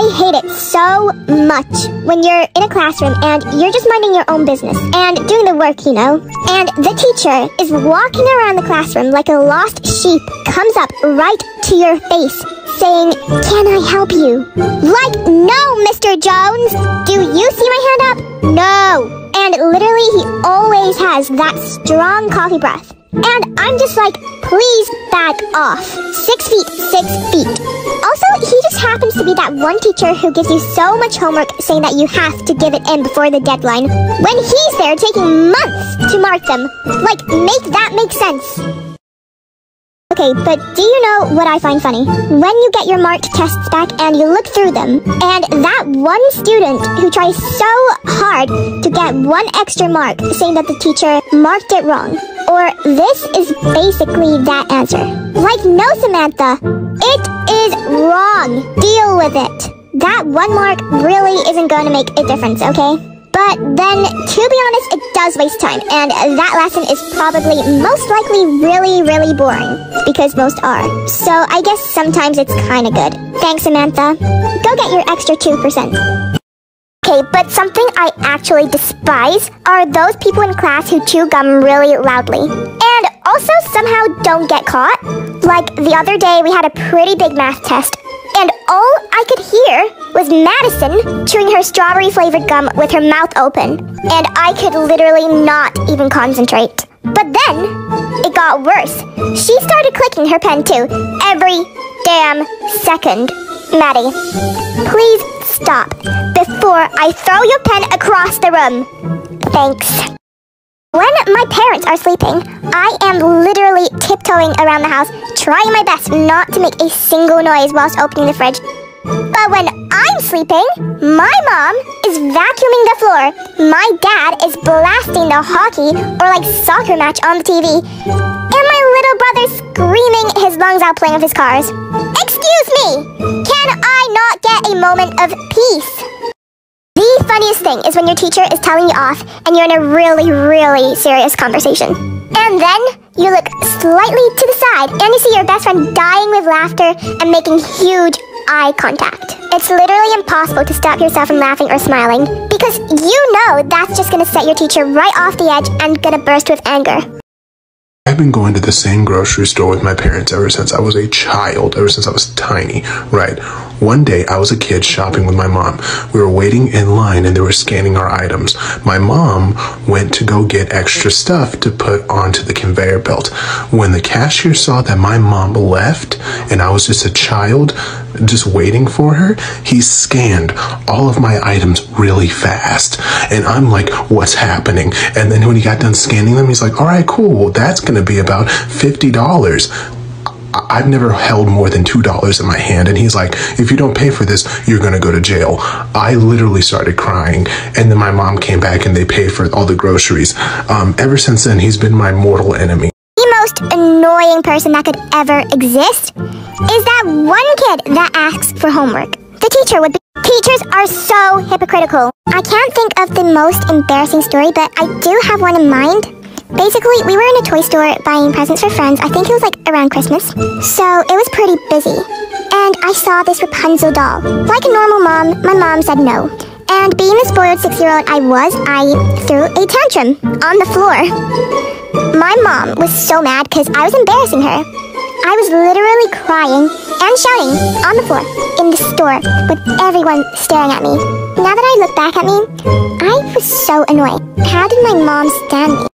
I hate it so much when you're in a classroom and you're just minding your own business and doing the work, you know, and the teacher is walking around the classroom like a lost sheep, comes up right to your face saying, "Can I help you?" Like, no, Mr. Jones! Do you see my hand up? No! And literally, he always has that strong coffee breath. And I'm just like, please back off. 6 feet, 6 feet. Also, he just happens to be that one teacher who gives you so much homework saying that you have to give it in before the deadline, when he's there taking months to mark them. Like, make that make sense. Okay, but do you know what I find funny? When you get your marked tests back and you look through them, and that one student who tries so hard to get one extra mark saying that the teacher marked it wrong, or this is basically that answer. Like, no, Samantha, it is wrong. Deal with it. That one mark really isn't going to make a difference, okay? But then, to be honest, it does waste time, and that lesson is probably most likely really, really boring, because most are. So I guess sometimes it's kinda good. Thanks, Samantha. Go get your extra 2%. Okay, but something I actually despise are those people in class who chew gum really loudly. And also somehow don't get caught. Like the other day we had a pretty big math test, and all I could hear was Madison chewing her strawberry-flavored gum with her mouth open. And I could literally not even concentrate. But then, it got worse. She started clicking her pen too, every damn second. Maddie, please stop before I throw your pen across the room. Thanks. When my parents are sleeping, I am literally tiptoeing around the house, trying my best not to make a single noise whilst opening the fridge. But when I'm sleeping, my mom is vacuuming the floor, my dad is blasting the hockey or like soccer match on the TV, and my little brother's screaming his lungs out playing with his cars. Excuse me! Can I not get a moment of peace? The funniest thing is when your teacher is telling you off and you're in a really, really serious conversation. And then you look slightly to the side and you see your best friend dying with laughter and making huge eye contact. It's literally impossible to stop yourself from laughing or smiling because you know that's just gonna set your teacher right off the edge and gonna burst with anger. I've been going to the same grocery store with my parents ever since I was a child, ever since I was tiny, right? One day, I was a kid shopping with my mom. We were waiting in line and they were scanning our items. My mom went to go get extra stuff to put onto the conveyor belt. When the cashier saw that my mom left and I was just a child just waiting for her, he scanned all of my items really fast. And I'm like, what's happening? And then when he got done scanning them, he's like, all right, cool. Well, that's going to be about $50. I've never held more than $2 in my hand. And he's like, if you don't pay for this, you're going to go to jail. I literally started crying. And then my mom came back and they paid for all the groceries. Ever since then, he's been my mortal enemy. The most annoying person that could ever exist is that one kid that asks for homework. The teacher would be. Teachers are so hypocritical. I can't think of the most embarrassing story, but I do have one in mind. Basically, we were in a toy store buying presents for friends. I think it was like around Christmas. So it was pretty busy. And I saw this Rapunzel doll. Like a normal mom, my mom said no. And being the spoiled 6-year-old I threw a tantrum on the floor. My mom was so mad because I was embarrassing her. I was literally crying and shouting on the floor in the store with everyone staring at me. Now that I look back at me, I was so annoyed. How did my mom stand me?